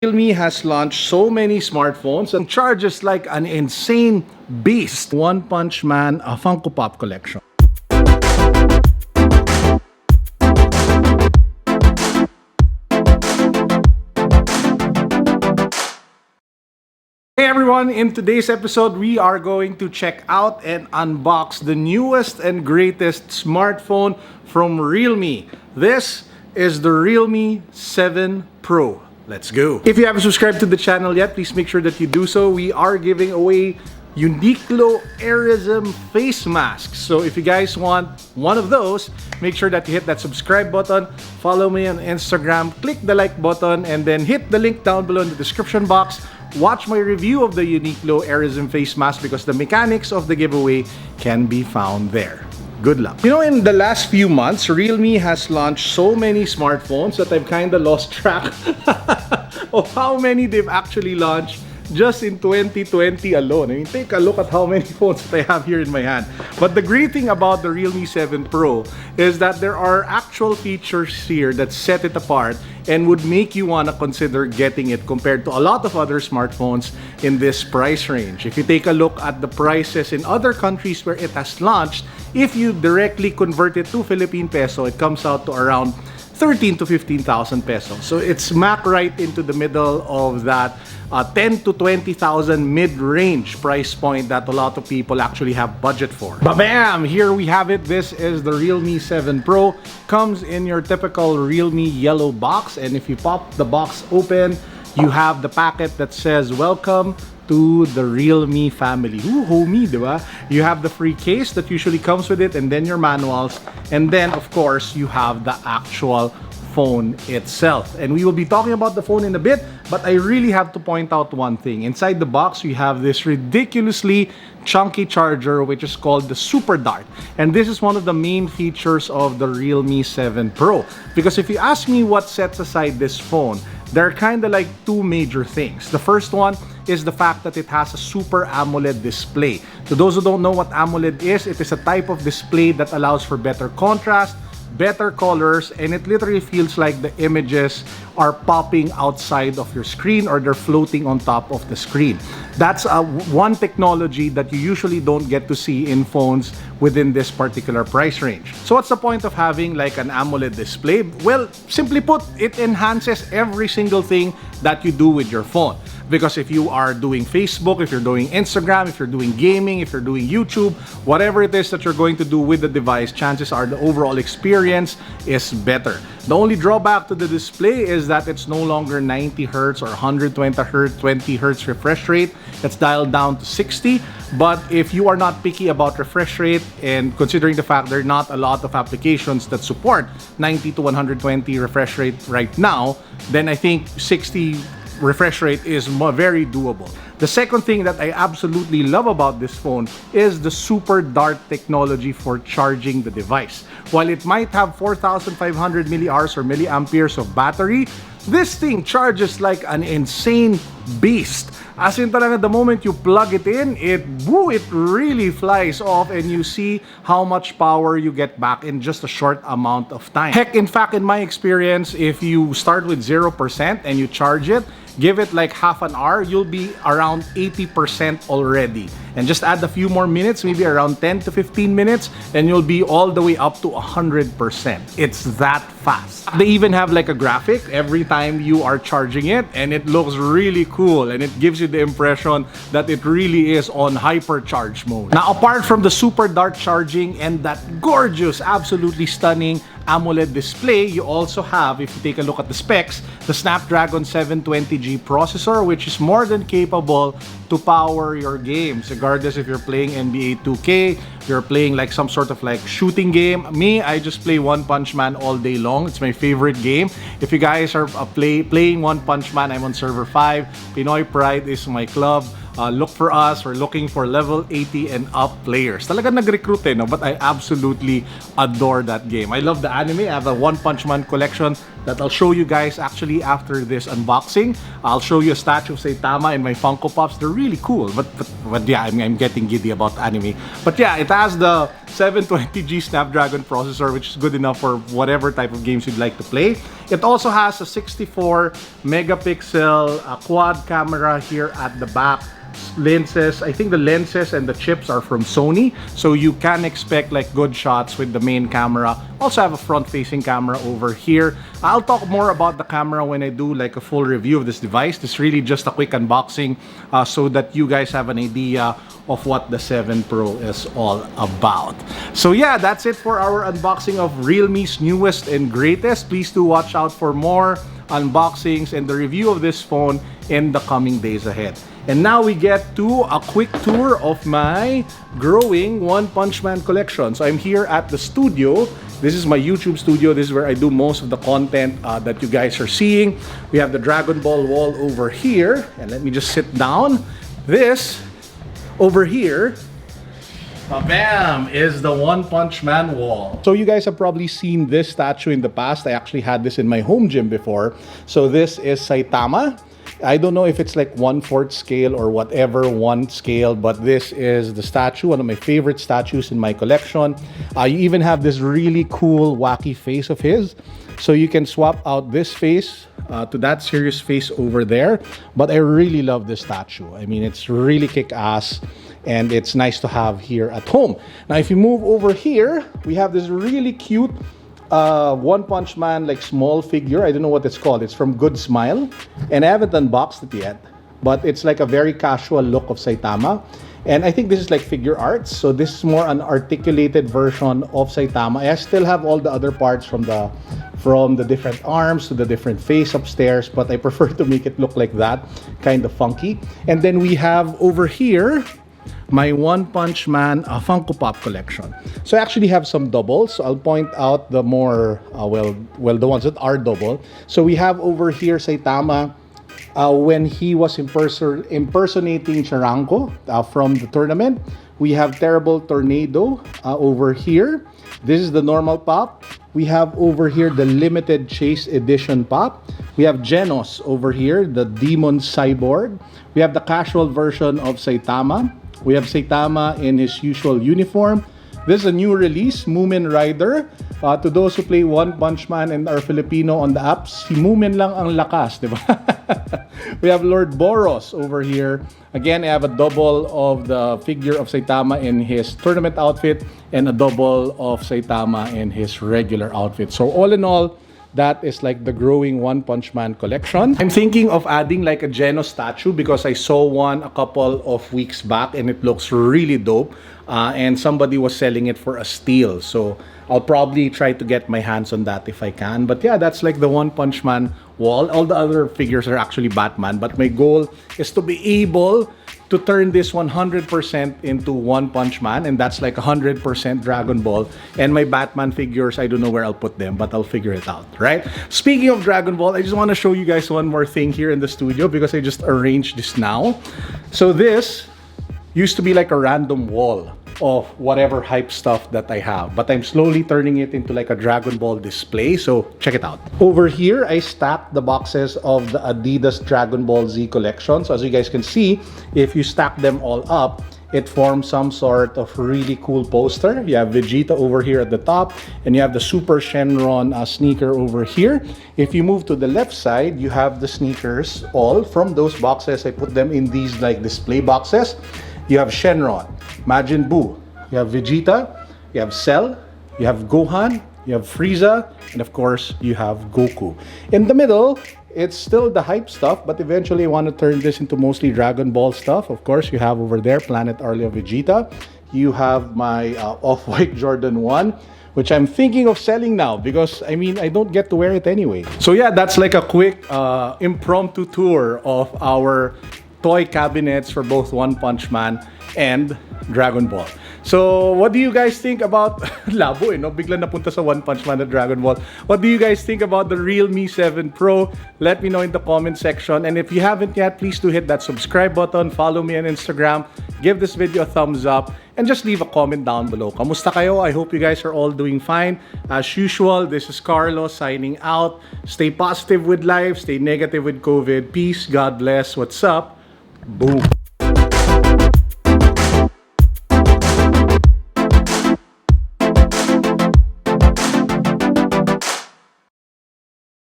Realme has launched so many smartphones and charges like an insane beast. One Punch Man, a Funko Pop collection. Hey everyone, in today's episode, we are going to check out and unbox the newest and greatest smartphone from Realme. This is the Realme 7 Pro. Let's go. If you haven't subscribed to the channel yet, please make sure that you do so. We are giving away Uniqlo Airism face masks. So if you guys want one of those, make sure that you hit that subscribe button, follow me on Instagram, click the like button, and then hit the link down below in the description box. Watch my review of the Uniqlo Airism face mask because the mechanics of the giveaway can be found there. Good luck. You know, in the last few months, Realme has launched so many smartphones that I've kind of lost track of how many they've actually launched just in 2020 alone. I mean, take a look at how many phones that I have here in my hand. But the great thing about the Realme 7 Pro is that there are actual features here that set it apart and would make you want to consider getting it compared to a lot of other smartphones in this price range. If you take a look at the prices in other countries where it has launched, if you directly convert it to Philippine peso, it comes out to around 13 to 15,000 pesos. So it's smack right into the middle of that 10 to 20,000 mid-range price point that a lot of people actually have budget for. Bam! Here we have it. This is the Realme 7 Pro. Comes in your typical Realme yellow box, and if you pop the box open, you have the packet that says welcome to the Realme family. Ooh, homie, diba? You have the free case that usually comes with it, and then your manuals, and then of course you have the actual phone itself. And we will be talking about the phone in a bit, but I really have to point out one thing. Inside the box, we have this ridiculously chunky charger, which is called the Super Dart. And this is one of the main features of the Realme 7 Pro. Because if you ask me what sets aside this phone, there are kind of like two major things. The first one is the fact that it has a Super Amoled display. To those who don't know what AMOLED is, it is a type of display that allows for better contrast, better colors, and it literally feels like the images are popping outside of your screen or they're floating on top of the screen. That's one technology that you usually don't get to see in phones within this particular price range. So what's the point of having like an AMOLED display? Well, simply put, it enhances every single thing that you do with your phone. Because if you are doing Facebook, if you're doing Instagram, if you're doing gaming, if you're doing YouTube, whatever it is that you're going to do with the device, chances are the overall experience is better. The only drawback to the display is that it's no longer 90 Hz or 120 Hz refresh rate. It's dialed down to 60. But if you are not picky about refresh rate, and considering the fact there are not a lot of applications that support 90 to 120 refresh rate right now, then I think 60 refresh rate is very doable. The second thing that I absolutely love about this phone is the Super Dart technology for charging the device. While it might have 4,500 milliamps or milliamperes of battery, this thing charges like an insane beast. As in talaga, the moment you plug it in, it really flies off, and you see how much power you get back in just a short amount of time. Heck, in fact, in my experience, if you start with 0% and you charge it, give it like half an hour, you'll be around 80% already. And just add a few more minutes, maybe around 10 to 15 minutes, and you'll be all the way up to 100%. It's that fast. They even have like a graphic every time you are charging it, and it looks really cool, and it gives you the impression that it really is on hypercharge mode. Now, apart from the Super Dart charging and that gorgeous, absolutely stunning AMOLED display, you also have, if you take a look at the specs, the Snapdragon 720G processor, which is more than capable to power your games, regardless if you're playing NBA 2K, you're playing like some sort of like shooting game. Me, I just play One Punch Man all day long. It's my favorite game. If you guys are playing One Punch Man, I'm on server 5. Pinoy Pride is my club. Look for us. We're looking for level 80 and up players. Talaga nag-recruit no? But I absolutely adore that game. I love the anime. I have a One Punch Man collection that I'll show you guys actually after this unboxing. I'll show you a statue of Saitama and my Funko Pops. They're really cool, but yeah, I'm getting giddy about anime. But yeah, it has the 720G Snapdragon processor, which is good enough for whatever type of games you'd like to play. It also has a 64 megapixel quad camera here at the back. Lenses, I think the lenses and the chips are from Sony, so you can expect like good shots with the main camera. Also have a front-facing camera over here. I'll talk more about the camera when I do like a full review of this device. This is really just a quick unboxing so that you guys have an idea of what the 7 Pro is all about. So yeah, that's it for our unboxing of Realme's newest and greatest. Please do watch out for more unboxings and the review of this phone in the coming days ahead. And now we get to a quick tour of my growing One Punch Man collection. So I'm here at the studio. This is my YouTube studio. This is where I do most of the content that you guys are seeing. We have the Dragon Ball wall over here. And let me just sit down. This over here, bam, is the One Punch Man wall. So you guys have probably seen this statue in the past. I actually had this in my home gym before. So this is Saitama. I don't know if it's like 1/4 scale or whatever one scale, but this is the statue, one of my favorite statues in my collection. You even have this really cool wacky face of his. So you can swap out this face to that serious face over there. But I really love this statue. I mean, it's really kick-ass and it's nice to have here at home. Now, if you move over here, we have this really cute One Punch Man like small figure. I don't know what it's called. It's from Good Smile, and I haven't unboxed it yet, but it's like a very casual look of Saitama. And I think this is like figure arts, so this is more an articulated version of Saitama. I still have all the other parts from the different arms to the different face upstairs, but I prefer to make it look like that, kind of funky. And then we have over here my One Punch Man Funko Pop collection. So I actually have some doubles. So I'll point out the more, the ones that are double. So we have over here Saitama when he was impersonating Charango from the tournament. We have Terrible Tornado over here. This is the normal pop. We have over here the limited chase edition pop. We have Genos over here, the Demon Cyborg. We have the casual version of Saitama. We have Saitama in his usual uniform. This is a new release, Moomin Rider. To those who play One Punch Man and are Filipino on the apps, si Moomin lang ang lakas, di ba? We have Lord Boros over here. Again, I have a double of the figure of Saitama in his tournament outfit and a double of Saitama in his regular outfit. So all in all, that is like the growing One Punch Man collection. I'm thinking of adding like a Genos statue because I saw one a couple of weeks back and it looks really dope. And somebody was selling it for a steal. So I'll probably try to get my hands on that if I can. But yeah, that's like the One Punch Man wall. All the other figures are actually Batman. But my goal is to be able to turn this 100% into One Punch Man, and that's like 100% Dragon Ball. And my Batman figures, I don't know where I'll put them, but I'll figure it out, right? Speaking of Dragon Ball, I just want to show you guys one more thing here in the studio because I just arranged this now. So this used to be like a random wall of whatever hype stuff that I have, but I'm slowly turning it into like a Dragon Ball display, so check it out. Over here, I stacked the boxes of the Adidas Dragon Ball Z collection. So as you guys can see, if you stack them all up, it forms some sort of really cool poster. You have Vegeta over here at the top, and you have the Super Shenron sneaker over here. If you move to the left side, you have the sneakers all from those boxes. I put them in these like display boxes. You have Shenron, Majin Buu, you have Vegeta, you have Cell, you have Gohan, you have Frieza, and of course, you have Goku. In the middle, it's still the hype stuff, but eventually I want to turn this into mostly Dragon Ball stuff. Of course, you have over there Planet Arlia Vegeta. You have my Off-White Jordan 1, which I'm thinking of selling now because, I mean, I don't get to wear it anyway. So yeah, that's like a quick impromptu tour of our toy cabinets for both One Punch Man and Dragon Ball. So, what do you guys think about labo no? Bigla napunta sa One Punch Man at Dragon Ball. What do you guys think about the Realme 7 Pro? Let me know in the comment section. And if you haven't yet, please do hit that subscribe button, follow me on Instagram, give this video a thumbs up, and just leave a comment down below. Kamusta kayo? I hope you guys are all doing fine. As usual, this is Carlo signing out. Stay positive with life, stay negative with COVID. Peace, God bless. What's up? Boom.